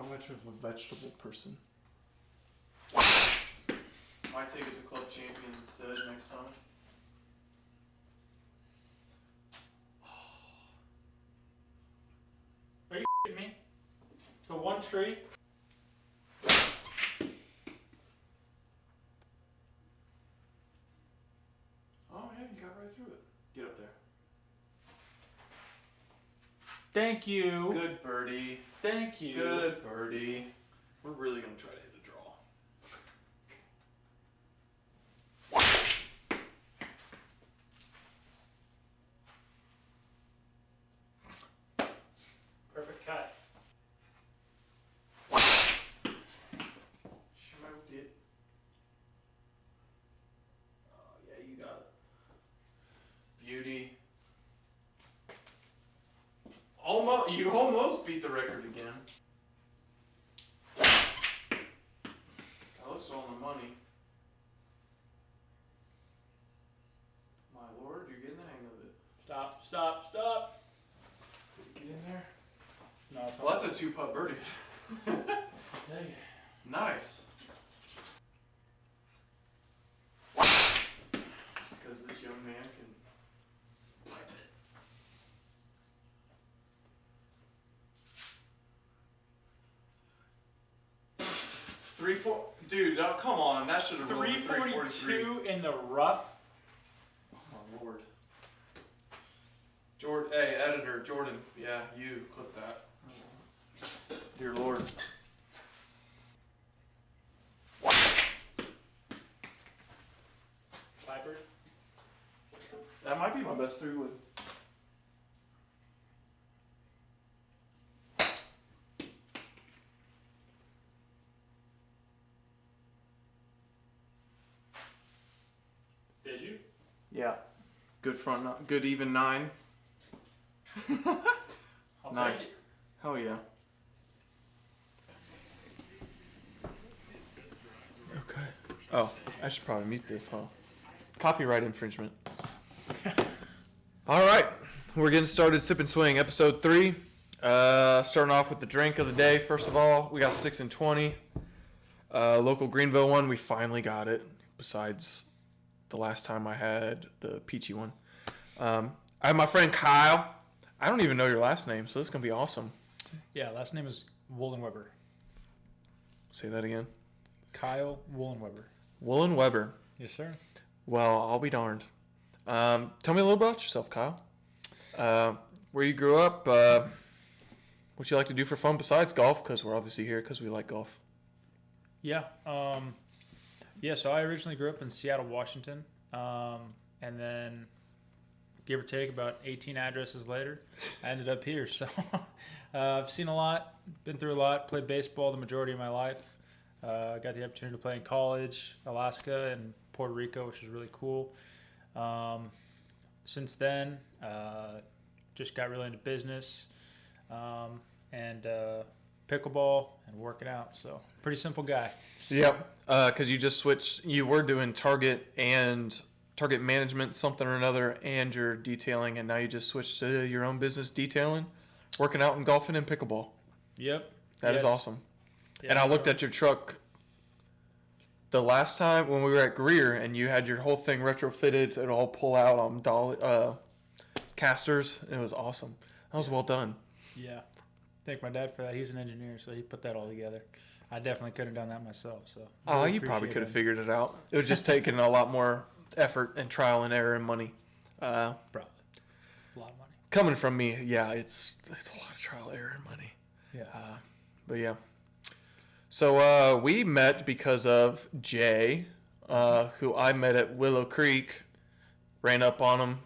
Not much of a vegetable person. Might take it to club champion instead next time. Are you kidding me? So one tree. Oh yeah, you got right through it. Get up there. Thank you. Good birdie. Thank you. Good birdie. We're really gonna try to hit a draw. Perfect cut. Smoked it. Oh yeah, you got it. Beauty. You almost beat the record again. That looks on the money. My lord, you're getting the hang of it. Stop, stop, stop. Get in there. No, it's Well, that's a 2-putt birdie. Take it. Nice. It's because this young man can pipe it. Dude, oh, come on. That should have rolled a 342 in the rough. Oh my lord. Hey, editor, Jordan. Yeah, you clip that. Dear lord. Viper. That might be my best 3-wood. Did you? Yeah. Good front, good even 9. I'll Nice. take it. Hell yeah. Okay. Oh, I should probably mute this, huh? Copyright infringement. All right, we're getting started. Sip and Swing, episode 3. Starting off with the drink of the day. First of all, we got 6 and 20. Local Greenville one. We finally got it. Besides the last time I had the peachy one. I have my friend Kyle. I don't even know your last name, so this is gonna be awesome. Yeah, last name is Wullenweber. Say that again. Kyle Wullenweber. Wullenweber. Yes, sir. Well, I'll be darned. Tell me a little about yourself, Kyle. Where you grew up, what you like to do for fun besides golf, because we're obviously here because we like golf. Yeah. So I originally grew up in Seattle, Washington. And then, give or take, about 18 addresses later, I ended up here. So I've seen a lot, been through a lot, played baseball the majority of my life. Got the opportunity to play in college, Alaska, and Puerto Rico, which is really cool. Since then, just got really into business and pickleball and working out. So pretty simple guy. Yep. Because you just switched. You were doing target management, something or another, and your detailing, and now you just switched to your own business detailing, working out and golfing and pickleball. Yep. That is awesome. Yeah, and I looked at your truck the last time when we were at Greer, and you had your whole thing retrofitted. It'll all pull out on dolly casters. It was awesome. That was well done. Yeah. Thank my dad for that. He's an engineer, so he put that all together. I definitely could have done that myself. So. Oh, you probably could have figured it out. It would just taken a lot more effort and trial and error and money. Probably. A lot of money. Coming from me, yeah, it's a lot of trial, error, and money. Yeah. But yeah. So we met because of Jay, who I met at Willow Creek, ran up on him,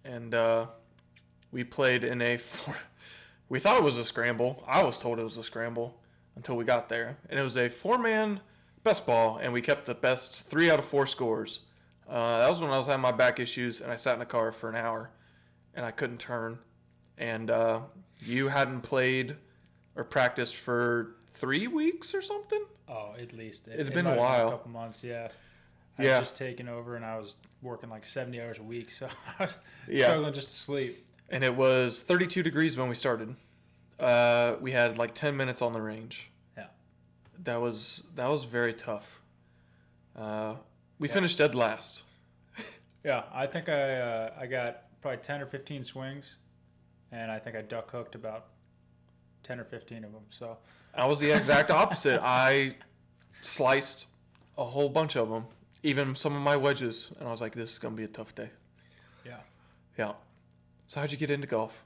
and we played in we thought it was a scramble. I was told it was a scramble until we got there. And it was a 4-man best ball, and we kept the best 3 out of 4 scores. That was when I was having my back issues, and I sat in the car for an hour, and I couldn't turn. And you hadn't played or practiced for 3 weeks or something? Oh, at least. It's been a while. A couple months, yeah. I was just taking over, and I was working like 70 hours a week, so I was struggling just to sleep. And it was 32 degrees when we started. We had like 10 minutes on the range. Yeah. That was very tough. We Yeah. finished dead last. Yeah, I think I got probably 10 or 15 swings, and I think I duck hooked about 10 or 15 of them. So I was the exact opposite. I sliced a whole bunch of them, even some of my wedges, and I was like, this is going to be a tough day. yeah. Yeah. So how'd you get into golf?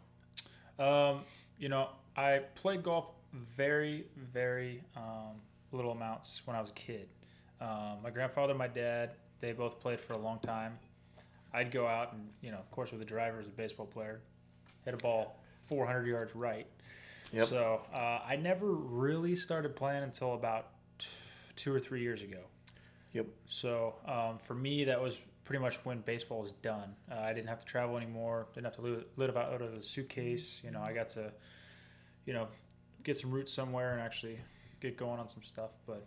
I played golf very, very little amounts when I was a kid. My grandfather, my dad, they both played for a long time. I'd go out and, of course, with a driver as a baseball player, hit a ball 400 yards right. Yep. So I never really started playing until about 2 or 3 years ago. Yep. So for me, that was pretty much when baseball was done. I didn't have to travel anymore. Didn't have to live out of a suitcase. I got to, get some roots somewhere and actually get going on some stuff. But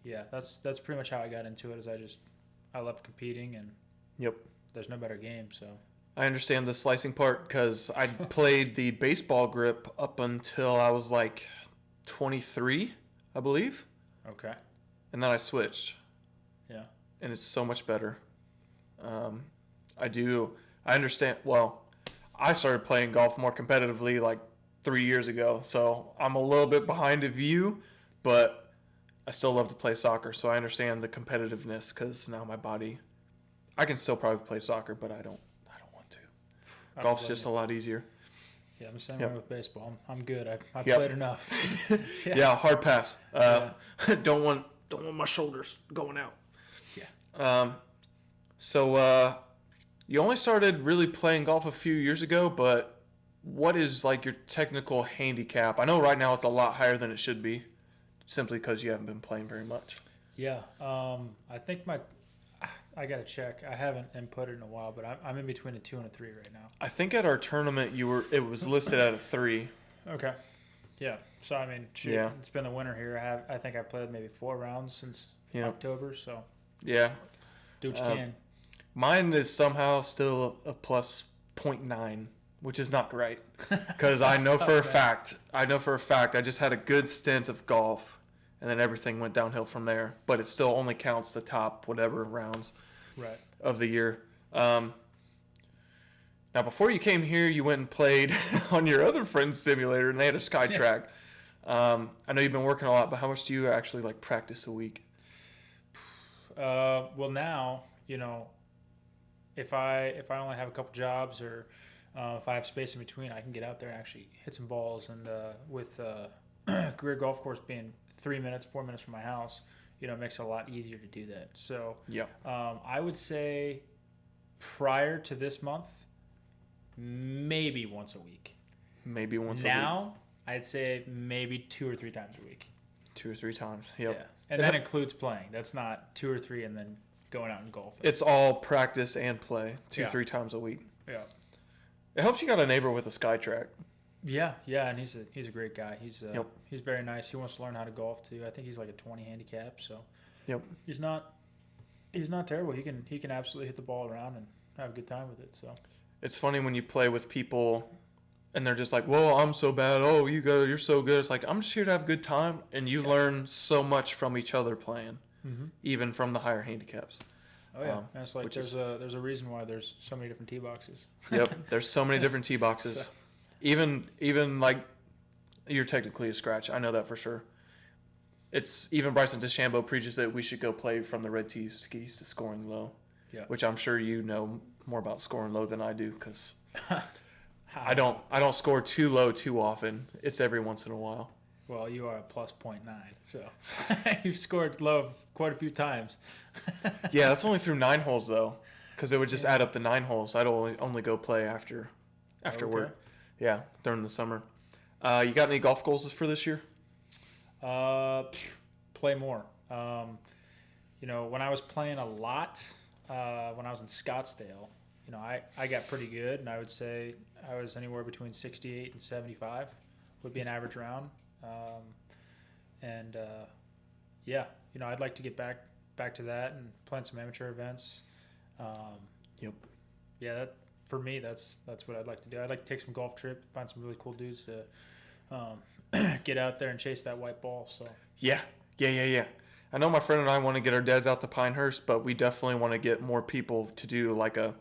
yeah, that's pretty much how I got into it. I loved competing, and Yep. there's no better game. So I understand the slicing part because I played the baseball grip up until I was like 23, I believe. okay, And then I switched. yeah, And it's so much better. I understand. Well, I started playing golf more competitively like 3 years ago. So I'm a little bit behind of you, but I still love to play soccer. So I understand the competitiveness because now my body, I can still probably play soccer, but I don't want to. I Golf's love just it. a lot easier. Yeah, I'm the same Yep. way with baseball. I'm good. I've Yep. played enough. Yeah, hard pass. Yeah. Don't want my shoulders going out. Yeah. So you only started really playing golf a few years ago, but what is like your technical handicap? I know right now it's a lot higher than it should be, simply because you haven't been playing very much. Yeah. I think I got to check. I haven't inputted in a while, but I'm in between a 2 and a 3 right now. I think at our tournament it was listed at a 3. Okay. Yeah. So I mean, shoot, Yeah. it's been the winter here. I think I've played maybe 4 rounds since Yeah. October. So Yeah. do what you can. Mine is somehow still a plus 0.9, which is not great. Because I know for a fact, I just had a good stint of golf, and then everything went downhill from there. But it still only counts the top whatever rounds Right. of the year. Now, before you came here, you went and played on your other friend's simulator, and they had a sky track. I know you've been working a lot, but how much do you actually like practice a week? Well, now if I only have a couple jobs or if I have space in between, I can get out there and actually hit some balls. And with Greer Golf Course being 4 minutes from my house, it makes it a lot easier to do that. So Yeah. I would say prior to this month, maybe once a week. Maybe once a Now, I'd say maybe 2 or 3 times a week. week. 2 or 3 times. Yep. Yeah. And that includes playing. That's not 2 or 3 and then going out and golfing. It's all practice and play 2-3 Yeah. times a week. Yeah. It helps you got a neighbor with a sky track. Yeah, and he's a great guy. He's Yep. he's very nice. He wants to learn how to golf too. I think he's like a 20 handicap, so Yep. he's not terrible. He can absolutely hit the ball around and have a good time with it. So It's funny when you play with people and they're just like, "Well, I'm so bad. Oh, you're so good." It's like, I'm just here to have a good time, and you learn so much from each other playing, even from the higher handicaps. oh yeah, and it's like which there's a reason why there's so many different tee boxes. Yep. There's so many different tee boxes. So- Even like you're technically a scratch. I know that for sure. It's even Bryson DeChambeau preaches that we should go play from the red tee skis to scoring low. Yeah. Which I'm sure you know more about scoring low than I do because I don't score too low too often. It's every once in a while. Well, you are a plus 0.9, so you've scored low quite a few times. Yeah, that's only through 9 holes though, because it would just add up the 9 holes. I'd only go play after work. Okay. Yeah, during the summer. You got any golf goals for this year? Play more. When I was playing a lot, when I was in Scottsdale, I got pretty good, and I would say I was anywhere between 68 and 75 would be an average round. I'd like to get back to that and playing some amateur events. Yep. Yeah, for me, that's what I'd like to do. I'd like to take some golf trip, find some really cool dudes to get out there and chase that white ball. So Yeah. I know my friend and I want to get our dads out to Pinehurst, but we definitely want to get more people to do like a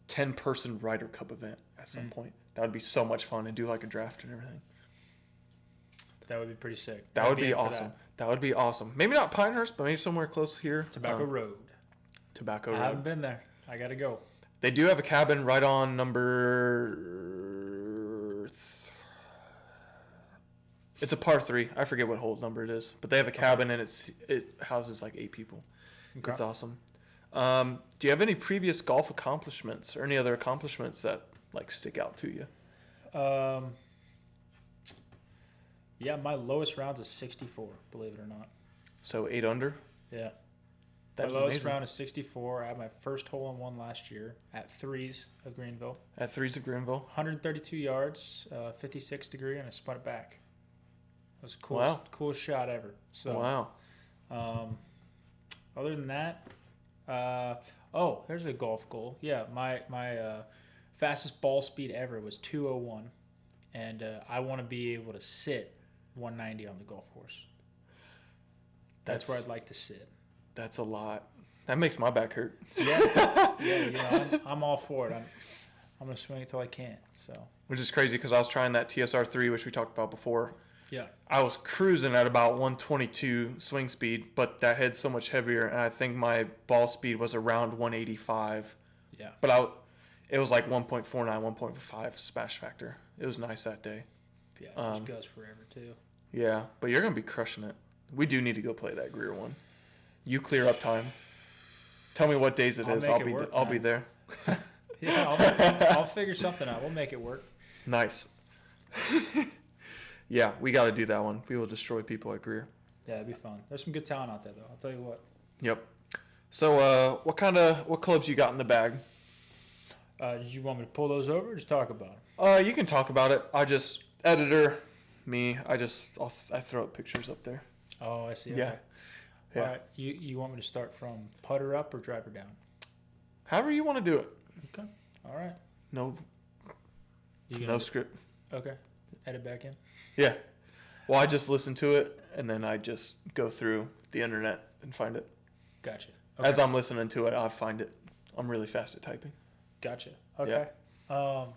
10-person Ryder Cup event at some point. That would be so much fun and do like a draft and everything. that would be pretty sick. That would be awesome. That would be awesome. Maybe not Pinehurst, but maybe somewhere close here. Tobacco Road. Tobacco I Road. haven't been there. I gotta go. They do have a cabin right on number. It's a par 3. I forget what hole number it is, but they have a cabin and it houses like 8 people. Okay. It's awesome. Do you have any previous golf accomplishments or any other accomplishments that like stick out to you? Yeah, my lowest round's a 64. Believe it or not. So 8 under. Yeah. That's my lowest amazing. round is 64. I had my first hole in one last year at Threes of Greenville. At Threes of Greenville. 132 yards, 56 degree, and I spun it back. It was Wow. coolest shot ever. So, Wow. Other than that, there's a golf goal. Yeah, my fastest ball speed ever was 201, and I want to be able to sit 190 on the golf course. That's where I'd like to sit. That's a lot. That makes my back hurt. Yeah, I'm all for it. I'm gonna swing it till I can't. So. Which is crazy because I was trying that TSR3, which we talked about before. Yeah. I was cruising at about 122 swing speed, but that head's so much heavier, and I think my ball speed was around 185. Yeah. But it was like 1.49, 1.5 smash factor. It was nice that day. Yeah, it just goes forever too. Yeah, but you're gonna be crushing it. We do need to go play that Greer one. You clear up time. Tell me what days it is. I'll be there. Yeah, I'll figure something out. We'll make it work. Nice. Yeah, we got to do that one. We will destroy people at Greer. Yeah, it'd be fun. There's some good talent out there, though. I'll tell you what. Yep. So, what clubs you got in the bag? Did you want me to pull those over or just talk about them? You can talk about it. I throw up pictures up there. Oh, I see. Yeah. Okay. Yeah. All right. You want me to start from putter up or driver down? However you want to do it. Okay. All right. No You no script. Okay. Edit back in. Yeah. Well, I just listen to it and then I just go through the internet and find it. Gotcha. As I'm listening to it, I find it. I'm really fast at typing. Gotcha. Okay. Yeah. Well,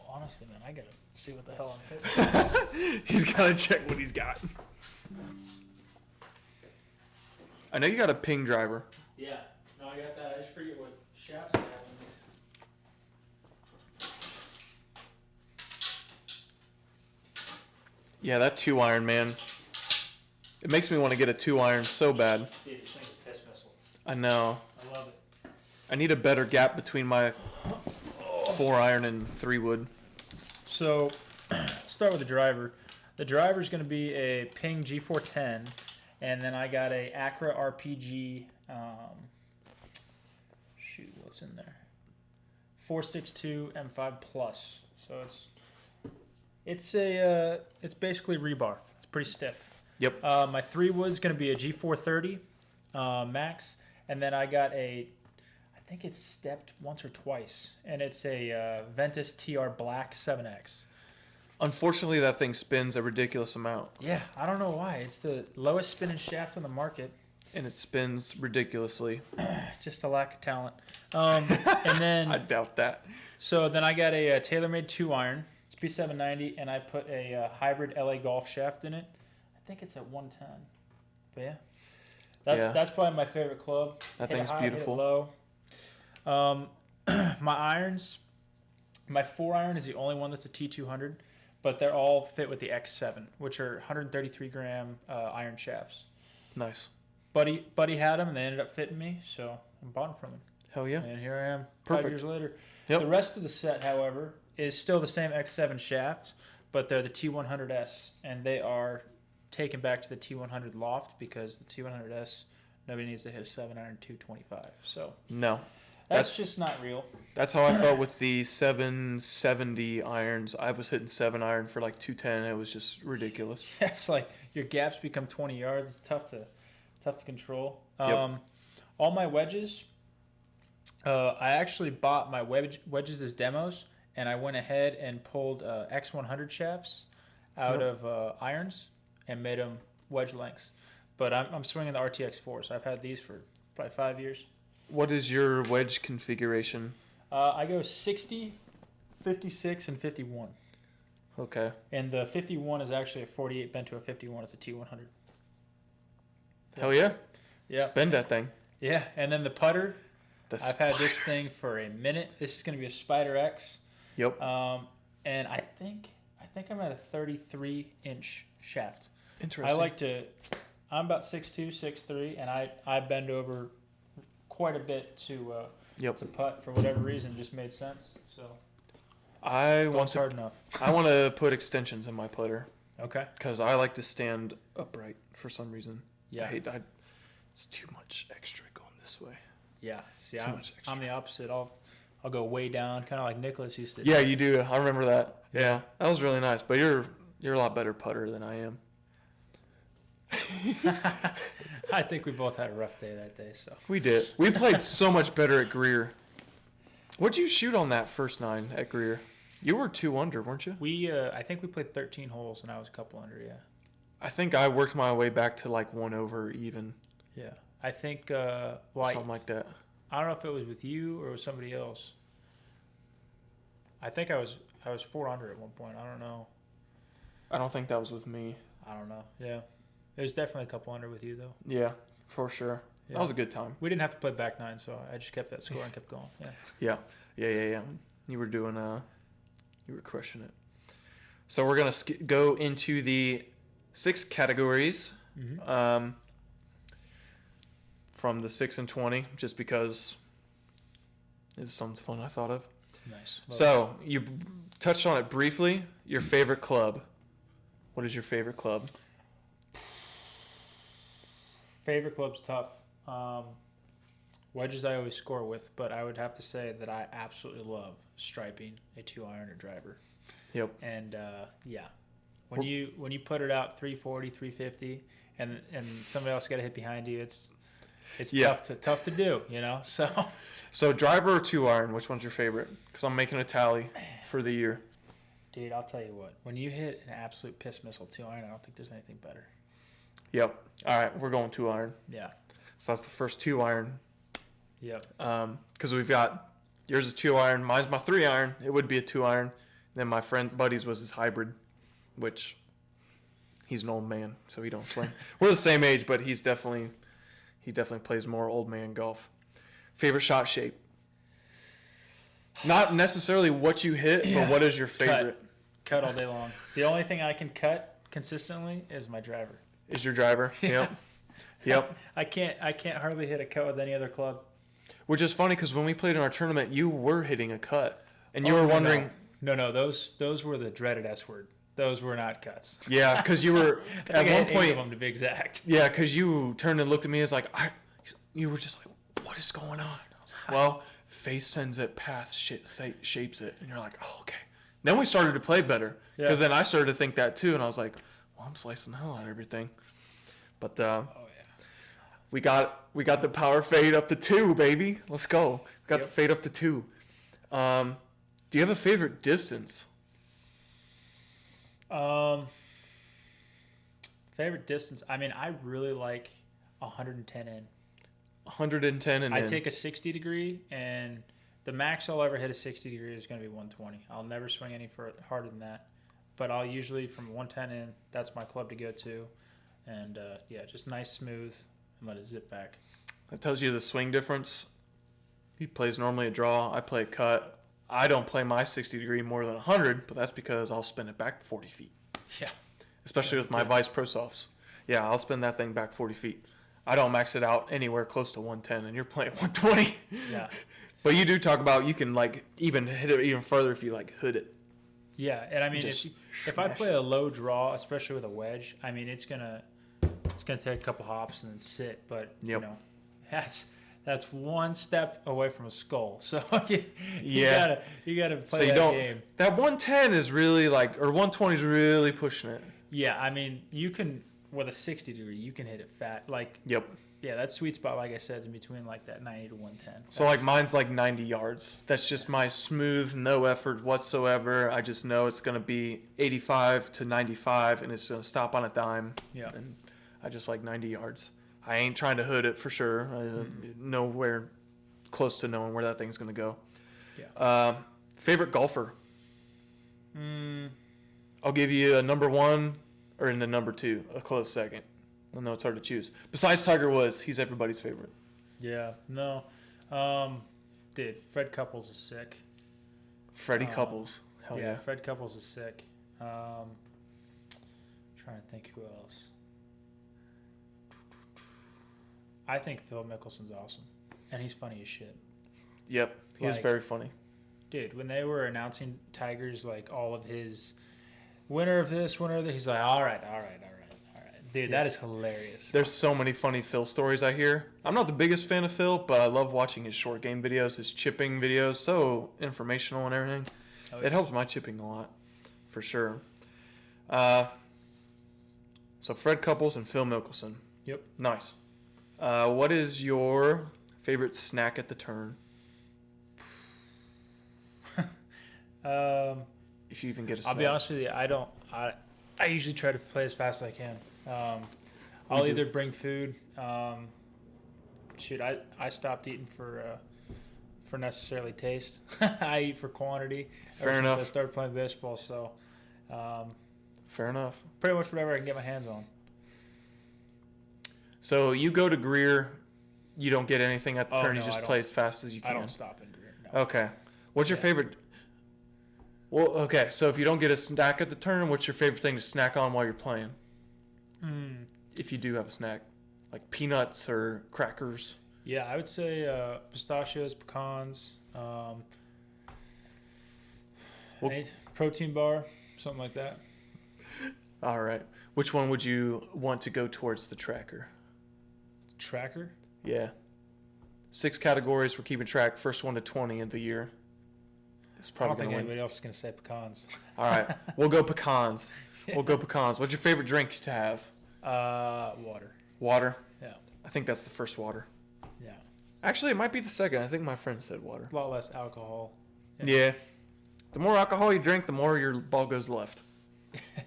honestly, man, I gotta see what the hell I'm hitting. He's got to check what he's got. I know you got a ping driver. Yeah. No, I got that. I just forget what shafts I have in these. Yeah, that 2-iron, man. It makes me want to get a 2-iron so bad. Dude, this thing's a piss missile. I know. I love it. I need a better gap between my 4-iron and 3-wood. So, start with the driver. The driver's going to be a Ping G410, and then I got a Acura RPG. What's in there? 462 M5 Plus. So it's basically rebar. It's pretty stiff. Yep. My 3-wood's going to be a G430 Max, and then I got I think it's stepped once or twice, and it's a Ventus TR Black 7X. Unfortunately, that thing spins a ridiculous amount. Yeah, I don't know why. It's the lowest spinning shaft on the market. And it spins ridiculously. Just a lack of talent. And then I doubt that. So then I got a TaylorMade 2-iron. It's P790, and I put a hybrid LA Golf shaft in it. I think it's at 110. But yeah, that's probably my favorite club. That Hit it thing's high, hit it beautiful. low. My irons, my 4-iron is the only one that's a T200, but they're all fit with the X7, which are 133 gram iron shafts. Nice. Buddy had them, and they ended up fitting me, so I bought them from him. Hell yeah. And here I am, Perfect. 5 years later. Yep. The rest of the set, however, is still the same X7 shafts, but they're the T100S, and they are taken back to the T100 loft because the T100S, nobody needs to hit a 7-iron 225. So No. that's just not real. That's how I felt with the 770 irons. I was hitting 7-iron for like 210. It was just ridiculous. It's like your gaps become 20 yards. It's tough to control. Yep. All my wedges, I actually bought my wedges as demos, and I went ahead and pulled X100 shafts out of irons and made them wedge lengths. But I'm swinging the RTX4, so I've had these for probably 5 years. What is your wedge configuration? I go 60, 56, and 51. Okay. And the 51 is actually a 48 bent to a 51. It's a T100. Hell yeah. Yeah. Bend that thing. Yeah, and then the putter, I've had this thing for a minute. This is going to be a Spider X. Yep. And I think I'm at a 33-inch shaft. Interesting. I'm about 6'2", 6'3", and I bend over quite a bit to putt for whatever reason. It just made sense. So I want to put extensions in my putter. Okay. Because I like to stand upright for some reason. Yeah. It's too much extra going this way. Yeah. See, I'm the opposite. I'll go way down, kind of like Nicholas used to. Yeah, you do. I remember that. Yeah, that was really nice. But you're a lot better putter than I am. I think we both had a rough day that day. So we did. We played so much better at Greer. What'd you shoot on that first 9 at Greer? You were 2 under, weren't you? I think we played 13 holes, and I was a couple under. Yeah. I think I worked my way back to like 1 over even. Yeah, I think something like that. I don't know if it was with you or with somebody else. I think I was 4 under at one point. I don't know. I don't think that was with me. I don't know. Yeah, it was definitely a couple under with you though. Yeah, for sure. Yeah. That was a good time. We didn't have to play back 9, so I just kept that score and kept going. Yeah. Yeah. You were doing you were crushing it. So we're gonna go into the 6 categories. Mm-hmm. From the 6 and 20, just because it was something fun I thought of. Nice. So you touched on it briefly. Your favorite club. What is your favorite club? Favorite club's tough. Wedges I always score with, but I would have to say that I absolutely love striping a 2-iron or driver. Yep. And when you put it out 340, 350, and somebody else got to hit behind you, it's tough to do, you know. So driver or 2-iron, which one's your favorite? Because I'm making a tally for the year. Dude, I'll tell you what. When you hit an absolute piss missile 2-iron, I don't think there's anything better. Yep. All right, we're going 2-iron. Yeah. So that's the first 2-iron. Yep. Because we've got yours is 2-iron, mine's my 3-iron. It would be a 2-iron. Then my friend Buddy's was his hybrid, which he's an old man, so he don't swing. We're the same age, but he definitely plays more old man golf. Favorite shot shape? Not necessarily what you hit, but what is your favorite? Cut all day long. The only thing I can cut consistently is my driver. Is your driver? Yeah. Yep. I can't hardly hit a cut with any other club. Which is funny because when we played in our tournament, you were hitting a cut, and you were wondering. No, those were the dreaded S word. Those were not cuts. Yeah, because you were at one point. 8 of them to be exact. Yeah, because you turned and looked at me as like you were just like, what is going on? I was like, well, face sends it, path shapes it, and you're like, oh, okay. Then we started to play better because then I started to think that too, and I was like, well, I'm slicing the hell out of everything. But we got the power fade up to 2, baby. Let's go. We got the fade up to 2. Do you have a favorite distance? Favorite distance. I mean, I really like 110 in. 110 and I take a 60 degree, and the max I'll ever hit a 60 degree is going to be 120. I'll never swing any harder than that. But I'll usually, from 110 in, that's my club to go to. And, just nice, smooth, and let it zip back. That tells you the swing difference. He plays normally a draw. I play a cut. I don't play my 60 degree more than 100, but that's because I'll spin it back 40 feet. Yeah. Especially with my Vice Pro Softs. Yeah, I'll spin that thing back 40 feet. I don't max it out anywhere close to 110, and you're playing 120. Yeah. But you do talk about you can even hit it even further if you hood it. Yeah, and I mean if I play a low draw, especially with a wedge, I mean it's gonna take a couple hops and then sit, but you know that's one step away from a skull. So you gotta play that game. That 110 is really or 120 is really pushing it. Yeah, I mean you can with a 60 degree, you can hit it fat. Like, Yep. yeah, that sweet spot, like I said, is in between like that 90 to 110. So like mine's like 90 yards. That's just my smooth, no effort whatsoever. I just know it's going to be 85 to 95 and it's going to stop on a dime. Yeah. And I just like 90 yards. I ain't trying to hood it for sure. Nowhere close to knowing where that thing's going to go. Yeah. Favorite golfer? I'll give you a number one or in the number two, a close second. I know it's hard to choose. Besides Tiger Woods, he's everybody's favorite. Yeah. No. Dude, Fred Couples is sick. Freddie Couples. Hell yeah. Fred Couples is sick. Trying to think who else. I think Phil Mickelson's awesome. And he's funny as shit. Yep. He is very funny. Dude, when they were announcing Tiger's, like, all of his winner of this, winner of that, he's like, all right. Dude, that is hilarious. There's so many funny Phil stories I hear. I'm not the biggest fan of Phil, but I love watching his short game videos, his chipping videos. So informational and everything. Oh, yeah. It helps my chipping a lot, for sure. So Fred Couples and Phil Mickelson. Yep. Nice. What is your favorite snack at the turn? If you even get a snack. I'll be honest with you, I usually try to play as fast as I can. I'll either bring food. I stopped eating for necessarily taste. I eat for quantity. Fair enough. Since I started playing baseball, so fair enough. Pretty much whatever I can get my hands on. So you go to Greer, you don't get anything at the turn. No, you just play as fast as you can. I don't stop in Greer. No. Okay. What's your favorite? Well, okay. So if you don't get a snack at the turn, what's your favorite thing to snack on while you're playing? If you do have a snack, like peanuts or crackers. Yeah, I would say pistachios, pecans, protein bar, something like that. All right. Which one would you want to go towards the tracker? Tracker? Yeah. 6 categories. We're keeping track. First 1 to 20 of the year. It's probably I don't think win. anybody else is going to say pecans. All right. We'll go pecans. We'll go pecans. What's your favorite drink to have? Water. Water? Yeah. I think that's the first water. Yeah. Actually, it might be the second. I think my friend said water. A lot less alcohol. Yeah. The more alcohol you drink, the more your ball goes left.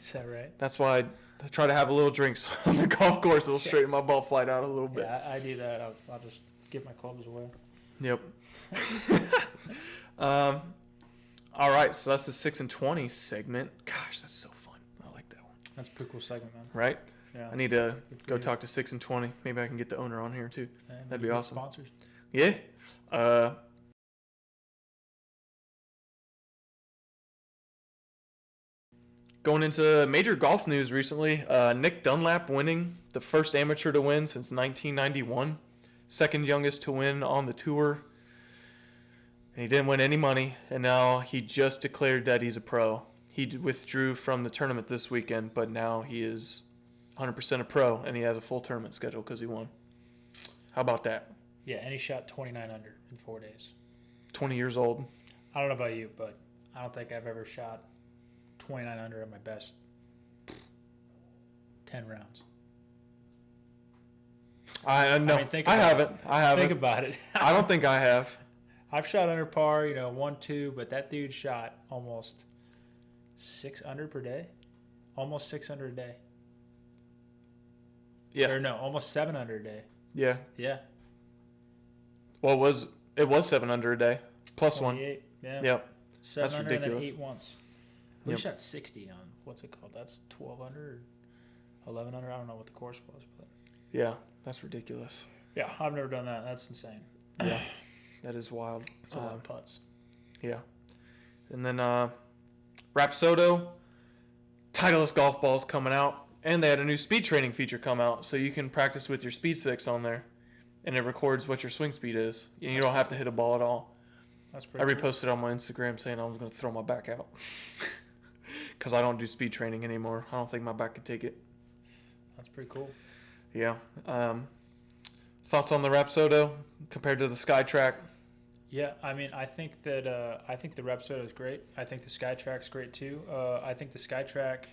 Is that right? That's why I try to have a little drinks on the golf course. It'll straighten my ball flight out a little bit. Yeah, I do that. I'll just give my clubs away. Yep. All right, so that's the 6 and 20 segment. Gosh, that's so fun. I like that one. That's a pretty cool segment, man. Right? Yeah. I need to go talk to 6 and 20. Maybe I can get the owner on here too. Yeah, that'd be awesome. Sponsors. Yeah. Going into major golf news recently, Nick Dunlap winning, the first amateur to win since 1991, second youngest to win on the tour. And he didn't win any money, and now he just declared that he's a pro. He withdrew from the tournament this weekend, but now he is 100% a pro, and he has a full tournament schedule because he won. How about that? Yeah, and he shot 29 under in 4 days. 20 years old. I don't know about you, but I don't think I've ever shot 29 under in my best 10 rounds. I know. I mean, I haven't. Think about it. I don't think I have. I've shot under par, 1, 2, but that dude shot almost 6 under per day. Almost 6 under a day. Yeah. Or no, almost 7 under a day. Yeah. Yeah. Well, it was 7 under a day. Plus 28, 1. Yeah. Yep. 7 That's under ridiculous. and then 8 once. We Yep. shot 60 on, what's it called? That's 12 under or 11 under. I don't know what the course was. But Yeah, that's ridiculous. yeah, I've never done that. That's insane. Yeah, that is wild. It's a lot of putts. Yeah. And then Rapsodo, Titleist golf balls coming out. And they had a new speed training feature come out. So you can practice with your speed sticks on there. And it records what your swing speed is. And you don't have to hit a ball at all. That's I pretty cool. reposted on my Instagram saying I was going to throw my back out. Because I don't do speed training anymore. I don't think my back could take it. That's pretty cool. Yeah. Thoughts on the Rapsodo compared to the Skytrack? Yeah, I mean, I think that I think the Repsoda is great. I think the Skytrack's great too. I think the Skytrack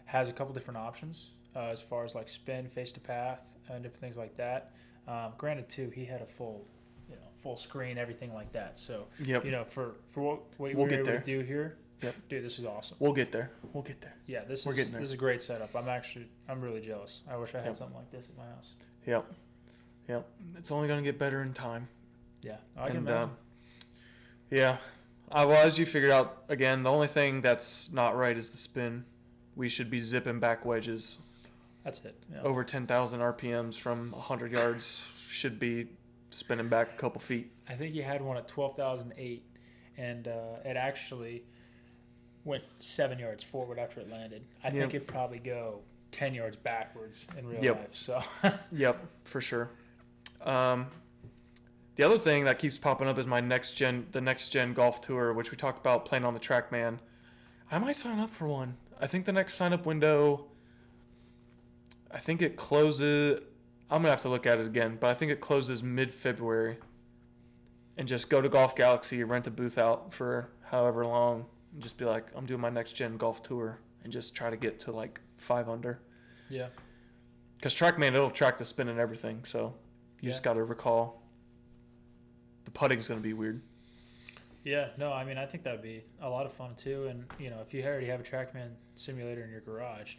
has a couple different options as far as like spin, face to path, and different things like that. Granted, too, he had a full screen, everything like that. So, Yep. for what we We'll were get able there. to do here, Yep. dude, this is awesome. We'll get there. Yeah, this We're getting there. is a great setup. I'm really jealous. I wish I had Yep. something like this at my house. Yep. It's only going to get better in time. Yeah, I can And, imagine. Yeah. Well, as you figured out, again, the only thing that's not right is the spin. We should be zipping back wedges That's it. Yeah. over 10,000 RPMs from 100 yards. Should be spinning back a couple feet. I think he had one at 12,008, and it actually went 7 yards forward after it landed. I think it'd probably go 10 yards backwards in real life. So. Yep, for sure. The other thing that keeps popping up is the next gen golf tour, which we talked about playing on the TrackMan. I might sign up for one. I think the next sign up window, I think it closes. I'm gonna have to look at it again, but I think it closes mid-February. And just go to Golf Galaxy, rent a booth out for however long, and just be like, I'm doing my next gen golf tour, and just try to get to like 5 under. Yeah. Because TrackMan, it'll track the spin and everything, so you just got to recall. The putting's going to be weird. Yeah, no, I mean, I think that would be a lot of fun too. And, if you already have a TrackMan simulator in your garage,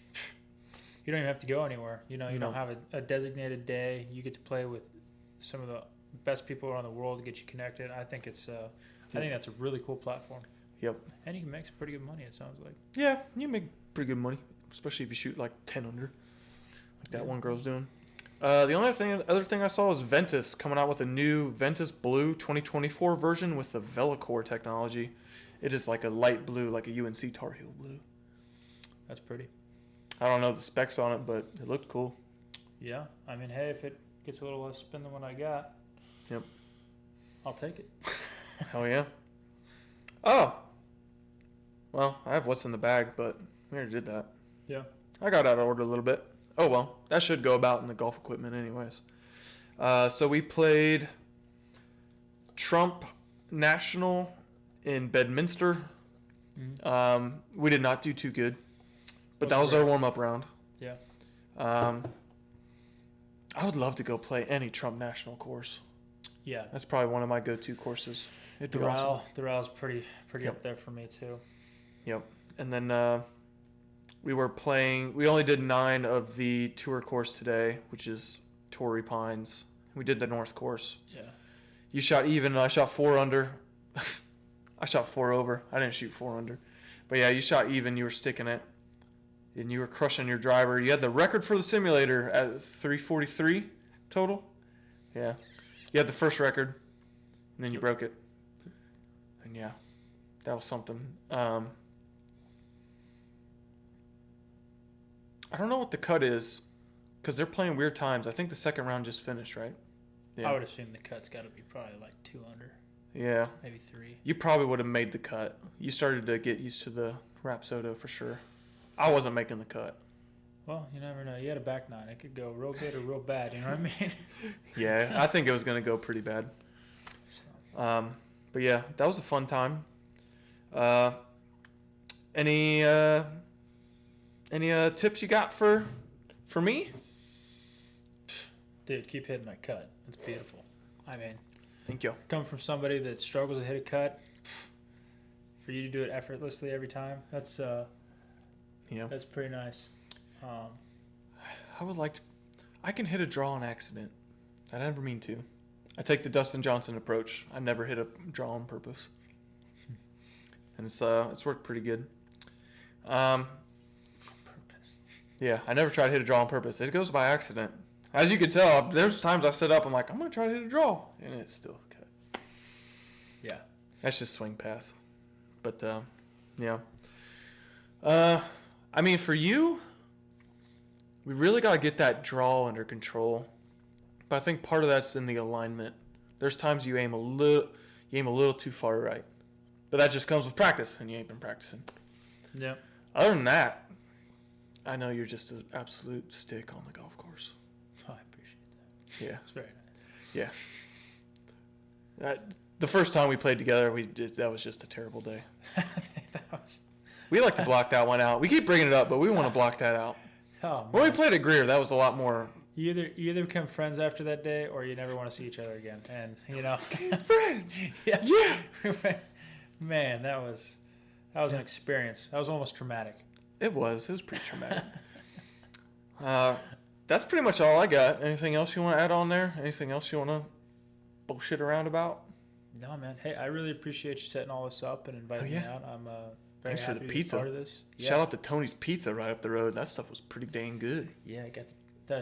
you don't even have to go anywhere. You don't have a designated day. You get to play with some of the best people around the world to get you connected. I think I think that's a really cool platform. Yep. And you can make some pretty good money, it sounds like. Yeah, you make pretty good money, especially if you shoot like 10 under, like that one girl's doing. The other thing I saw was Ventus coming out with a new Ventus Blue 2024 version with the Velocore technology. It is like a light blue, like a UNC Tar Heel blue. That's pretty. I don't know the specs on it, but it looked cool. Yeah, I mean, hey, if it gets a little less spin than what I got, yep, I'll take it. Hell yeah. Oh, well, I have what's in the bag, but we already did that. Yeah. I got out of order a little bit. Oh, well, that should go about in the golf equipment anyways. So we played Trump National in Bedminster. Mm-hmm. We did not do too good, but that was great. our warm-up round. Yeah. I would love to go play any Trump National course. Yeah. That's probably one of my go-to courses. It'd be awesome. Doral pretty Yep. up there for me too. Yep. And then we only did 9 of the tour course today, which is Torrey Pines. We did the North course. Yeah. You shot even, and I shot 4 under. I shot 4 over. I didn't shoot 4 under. But yeah, you shot even. You were sticking it. And you were crushing your driver. You had the record for the simulator at 343 total. Yeah. You had the first record, and then you broke it. And yeah, that was something. I don't know what the cut is, because they're playing weird times. I think the second round just finished, right? Yeah. I would assume the cut's got to be probably like 2 under, Yeah. maybe 3. You probably would have made the cut. You started to get used to the Rapsodo for sure. I wasn't making the cut. Well, you never know. You had a back 9. It could go real good or real bad. You know what I mean? Yeah, I think it was going to go pretty bad. So. But yeah, that was a fun time. Any tips you got for me? Dude, keep hitting that cut. It's beautiful. I mean, Thank you. come from somebody that struggles to hit a cut, for you to do it effortlessly every time, that's pretty nice. I would like to. I can hit a draw on accident. I never mean to. I take the Dustin Johnson approach. I never hit a draw on purpose, and it's worked pretty good. Purpose. Yeah, I never try to hit a draw on purpose. It goes by accident. As you can tell, there's times I sit up, I'm like, I'm gonna try to hit a draw, and it's still cut. Yeah. That's just swing path. But yeah. I mean, for you, we really got to get that draw under control. But I think part of that's in the alignment. There's times you aim a little too far right. But that just comes with practice, and you ain't been practicing. Yeah. Other than that, I know you're just an absolute stick on the golf course. Oh, I appreciate that. Yeah. It's very nice. Yeah. The first time we played together, that was just a terrible day. that We like to block that one out. We keep bringing it up, but we want to block that out. Oh, When we man. played at Greer, that was a lot more You either become friends after that day, or you never want to see each other again. And friends. yeah. Man, that was an experience. That was almost traumatic. It was pretty traumatic. That's pretty much all I got. Anything else you want to add on there? Anything else you want to bullshit around about? No, man. Hey, I really appreciate you setting all this up and inviting me out. I'm very Thanks for happy the to be pizza. part of this. Yeah. Shout out to Tony's Pizza right up the road. That stuff was pretty dang good. Yeah, I got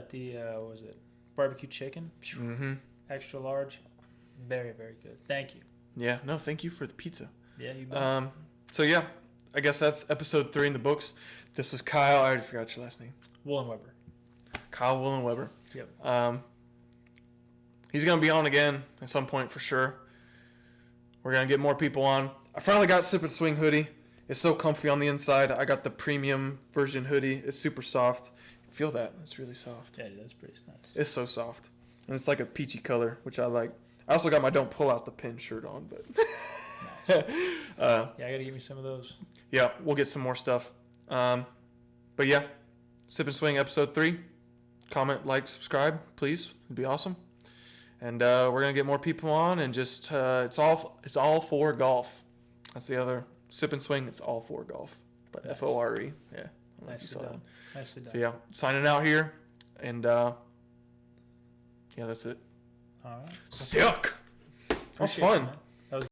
the what was it? Barbecue chicken. Mm-hmm. Extra large. Very, very good. Thank you. Yeah, no, thank you for the pizza. Yeah, you bet. So yeah, I guess that's episode 3 in the books. This was Kyle. I already forgot your last name. Wullenweber. Kyle Wullenweber. Yep. He's gonna be on again at some point for sure. We're gonna get more people on. I finally got Sip and Swing hoodie. It's so comfy on the inside. I got the premium version hoodie. It's super soft. Feel that? It's really soft. Yeah, that's pretty nice. It's so soft, and it's like a peachy color, which I like. I also got my "Don't Pull Out the Pin" shirt on, but Nice. Yeah, I gotta give me some of those. yeah, we'll get some more stuff. But yeah, Sip and Swing episode 3. Comment, like, subscribe, please. It'd be awesome. And we're gonna get more people on, and just it's all for golf. That's the other Sip and Swing. It's all for golf, but Nice. FORE. Yeah. I don't know if you Nicely saw that. done. Nicely done. So yeah, signing out here, and yeah, that's it. All right. Sick. That was Appreciate it, fun. man.